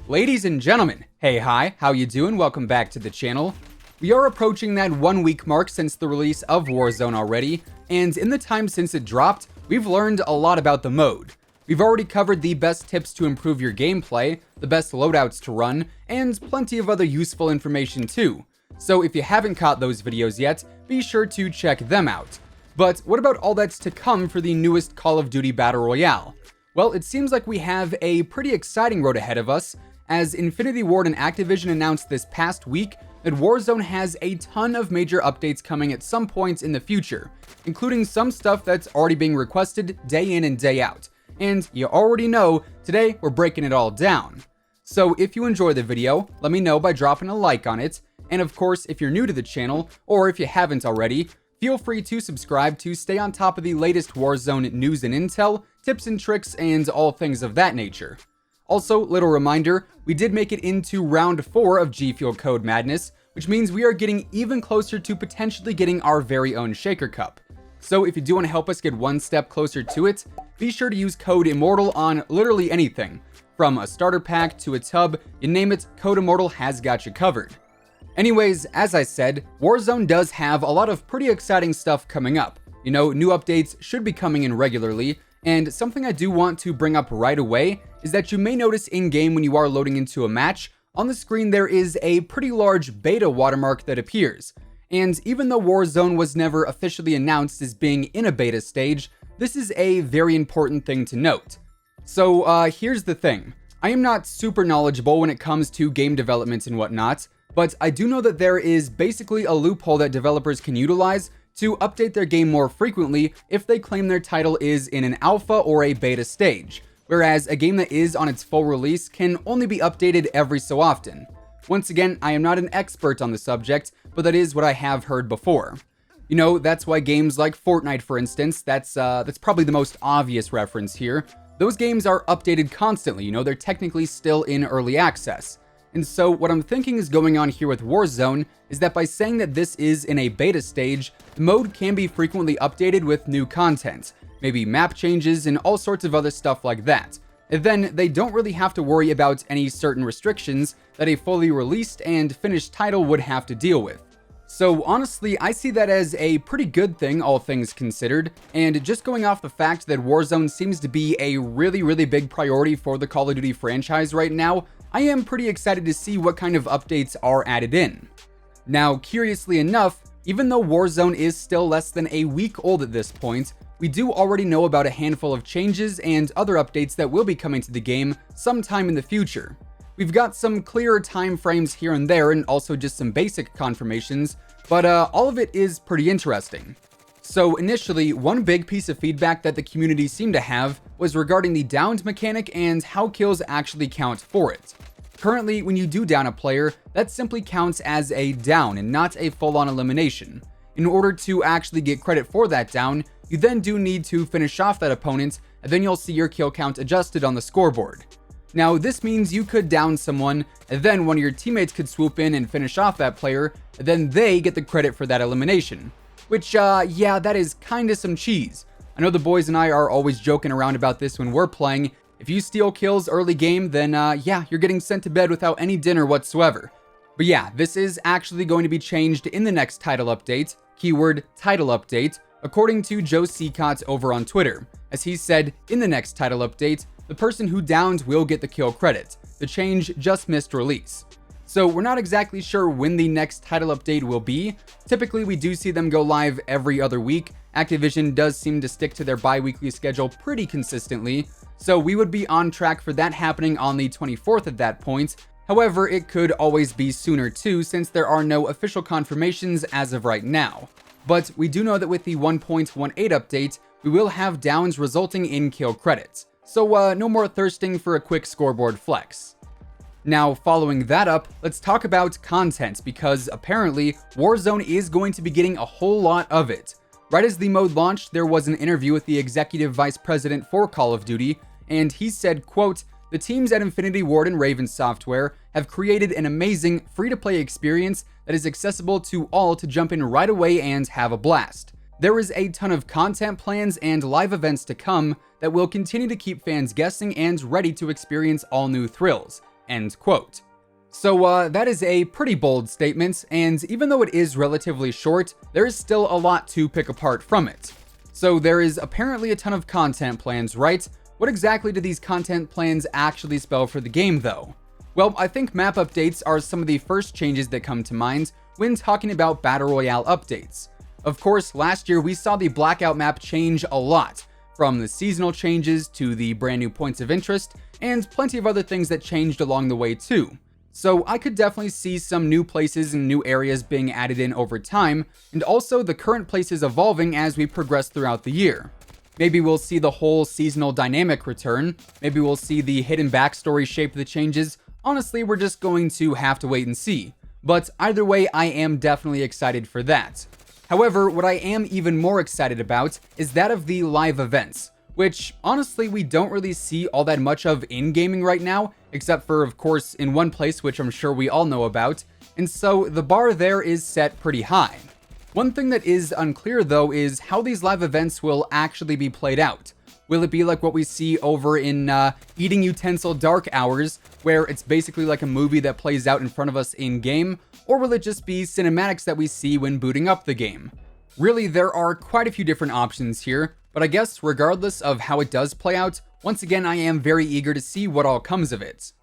Ladies and gentlemen, hey hi, how you doing? Welcome back to the channel. We are approaching that 1 week mark since the release of Warzone already, and in the time since it dropped, we've learned a lot about the mode. We've already covered the best tips to improve your gameplay, the best loadouts to run, and plenty of other useful information too. So if you haven't caught those videos yet, be sure to check them out. But what about all that's to come for the newest Call of Duty Battle Royale? Well, it seems like we have a pretty exciting road ahead of us, as Infinity Ward and Activision announced this past week that Warzone has a ton of major updates coming at some points in the future, including some stuff that's already being requested day in and day out. And you already know, today we're breaking it all down. So if you enjoy the video, let me know by dropping a like on it, and of course if you're new to the channel, or if you haven't already, feel free to subscribe to stay on top of the latest Warzone news and intel, tips and tricks, and all things of that nature. Also, little reminder, we did make it into round 4 of G Fuel Code Madness, which means we are getting even closer to potentially getting our very own Shaker Cup. So if you do want to help us get one step closer to it, be sure to use code IMMORTAL on literally anything. From a starter pack to a tub, you name it, code IMMORTAL has got you covered. Anyways, as I said, Warzone does have a lot of pretty exciting stuff coming up. You know, new updates should be coming in regularly, and something I do want to bring up right away is that you may notice in-game when you are loading into a match, on the screen there is a pretty large beta watermark that appears. And even though Warzone was never officially announced as being in a beta stage, this is a very important thing to note. So here's the thing. I am not super knowledgeable when it comes to game development and whatnot, but I do know that there is basically a loophole that developers can utilize to update their game more frequently if they claim their title is in an alpha or a beta stage, whereas a game that is on its full release can only be updated every so often. Once again, I am not an expert on the subject, but that is what I have heard before. You know, that's why games like Fortnite, for instance, that's probably the most obvious reference here. Those games are updated constantly, you know, they're technically still in early access. And so what I'm thinking is going on here with Warzone is that by saying that this is in a beta stage, the mode can be frequently updated with new content, maybe map changes and all sorts of other stuff like that. And then they don't really have to worry about any certain restrictions that a fully released and finished title would have to deal with. So honestly, I see that as a pretty good thing, all things considered, and just going off the fact that Warzone seems to be a really big priority for the Call of Duty franchise right now, I am pretty excited to see what kind of updates are added in. Now, curiously enough, even though Warzone is still less than a week old at this point, we do already know about a handful of changes and other updates that will be coming to the game sometime in the future. We've got some clearer time frames here and there and also just some basic confirmations, but all of it is pretty interesting. So initially, one big piece of feedback that the community seemed to have was regarding the downed mechanic and how kills actually count for it. Currently, when you do down a player, that simply counts as a down and not a full-on elimination. In order to actually get credit for that down, you then do need to finish off that opponent, and then you'll see your kill count adjusted on the scoreboard. Now, this means you could down someone, and then one of your teammates could swoop in and finish off that player, and then they get the credit for that elimination. Which, yeah, that is kinda some cheese. I know the boys and I are always joking around about this when we're playing. If you steal kills early game, then yeah, you're getting sent to bed without any dinner whatsoever. But yeah, this is actually going to be changed in the next title update, keyword title update, according to Joe Seacott over on Twitter. As he said, in the next title update, the person who downs will get the kill credit. The change just missed release. So we're not exactly sure when the next title update will be. Typically, we do see them go live every other week. Activision does seem to stick to their bi-weekly schedule pretty consistently, so we would be on track for that happening on the 24th at that point. However, it could always be sooner too, since there are no official confirmations as of right now. But we do know that with the 1.18 update, we will have downs resulting in kill credits. So no more thirsting for a quick scoreboard flex. Now, following that up, let's talk about content, because apparently Warzone is going to be getting a whole lot of it. Right as the mode launched, there was an interview with the executive vice president for Call of Duty, and he said, quote, "The teams at Infinity Ward and Raven Software have created an amazing free-to-play experience that is accessible to all to jump in right away and have a blast. There is a ton of content plans and live events to come that will continue to keep fans guessing and ready to experience all new thrills. end quote. So that is a pretty bold statement, and even though it is relatively short, there is still a lot to pick apart from it. So there is apparently a ton of content plans, right? What exactly do these content plans actually spell for the game though? Well, I think map updates are some of the first changes that come to mind when talking about Battle Royale updates. Of course, last year we saw the Blackout map change a lot, from the seasonal changes to the brand new points of interest, and plenty of other things that changed along the way too. So I could definitely see some new places and new areas being added in over time, and also the current places evolving as we progress throughout the year. Maybe we'll see the whole seasonal dynamic return, maybe we'll see the hidden backstory shape the changes. Honestly, we're just going to have to wait and see. But either way, I am definitely excited for that. However, what I am even more excited about is that of the live events, which honestly we don't really see all that much of in gaming right now, except for of course in one place which I'm sure we all know about, and so the bar there is set pretty high. One thing that is unclear though is how these live events will actually be played out. Will it be like what we see over in Eating Utensil Dark Hours, where it's basically like a movie that plays out in front of us in-game, or will it just be cinematics that we see when booting up the game? Really, there are quite a few different options here, but I guess regardless of how it does play out, once again I am very eager to see what all comes of it.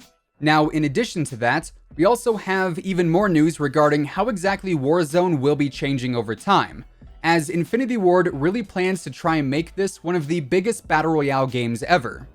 Now, in addition to that, we also have even more news regarding how exactly Warzone will be changing over time, as Infinity Ward really plans to try and make this one of the biggest Battle Royale games ever.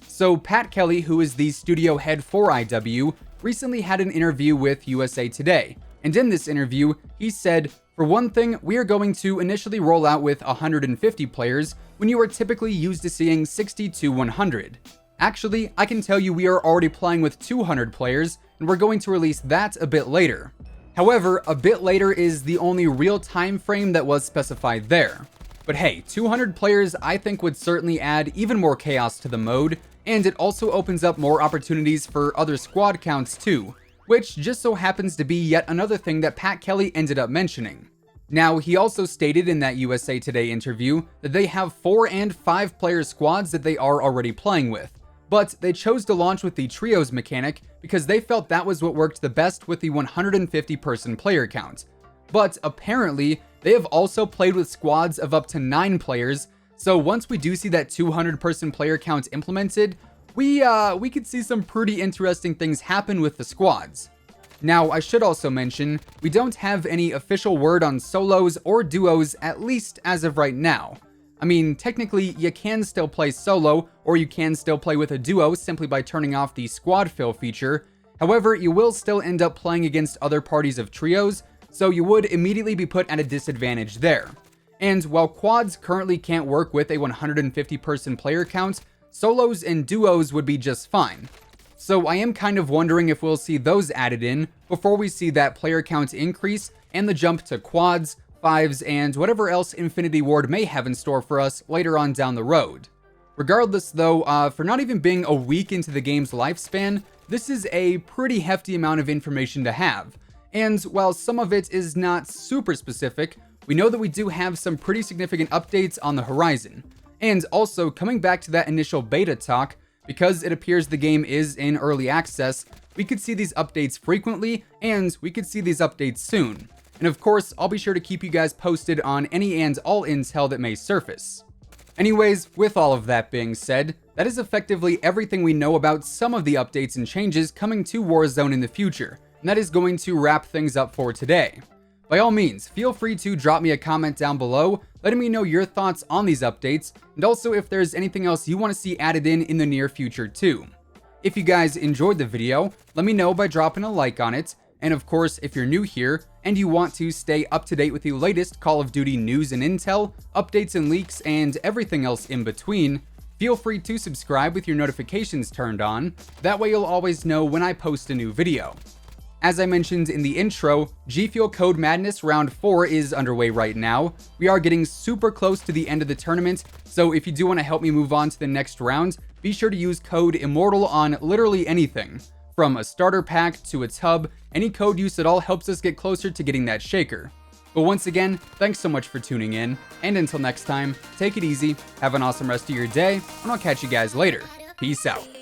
So Pat Kelly, who is the studio head for IW, recently had an interview with USA Today, and in this interview, he said, "For one thing, we are going to initially roll out with 150 players when you are typically used to seeing 60 to 100. Actually, I can tell you we are already playing with 200 players, and we're going to release that a bit later." However, a bit later is the only real time frame that was specified there. But hey, 200 players I think would certainly add even more chaos to the mode, and it also opens up more opportunities for other squad counts too, which just so happens to be yet another thing that Pat Kelly ended up mentioning. Now, he also stated in that USA Today interview that they have 4 and 5 player squads that they are already playing with, but they chose to launch with the trios mechanic because they felt that was what worked the best with the 150 person player count. But apparently, they have also played with squads of up to 9 players, so once we do see that 200 person player count implemented, we could see some pretty interesting things happen with the squads. Now, I should also mention, we don't have any official word on solos or duos, at least as of right now. I mean, technically, you can still play solo, or you can still play with a duo simply by turning off the squad fill feature. However, you will still end up playing against other parties of trios, so you would immediately be put at a disadvantage there. And while quads currently can't work with a 150 person player count, solos and duos would be just fine. So I am kind of wondering if we'll see those added in before we see that player count increase and the jump to quads, 5s, and whatever else Infinity Ward may have in store for us later on down the road. Regardless though, for not even being a week into the game's lifespan, this is a pretty hefty amount of information to have. And while some of it is not super specific, we know that we do have some pretty significant updates on the horizon. And also, coming back to that initial beta talk, because it appears the game is in early access, we could see these updates frequently, and we could see these updates soon. And of course, I'll be sure to keep you guys posted on any and all intel that may surface. Anyways, with all of that being said, that is effectively everything we know about some of the updates and changes coming to Warzone in the future, and that is going to wrap things up for today. By all means, feel free to drop me a comment down below, letting me know your thoughts on these updates, and also if there's anything else you want to see added in the near future too. If you guys enjoyed the video, let me know by dropping a like on it, and of course, if you're new here and you want to stay up to date with the latest Call of Duty news and intel, updates and leaks, and everything else in between, feel free to subscribe with your notifications turned on. That way you'll always know when I post a new video. As I mentioned in the intro, G Fuel Code Madness Round 4 is underway right now. We are getting super close to the end of the tournament, so if you do want to help me move on to the next round, be sure to use code IMMORTAL on literally anything. From a starter pack to a tub, any code use at all helps us get closer to getting that shaker. But once again, thanks so much for tuning in, and until next time, take it easy, have an awesome rest of your day, and I'll catch you guys later. Peace out.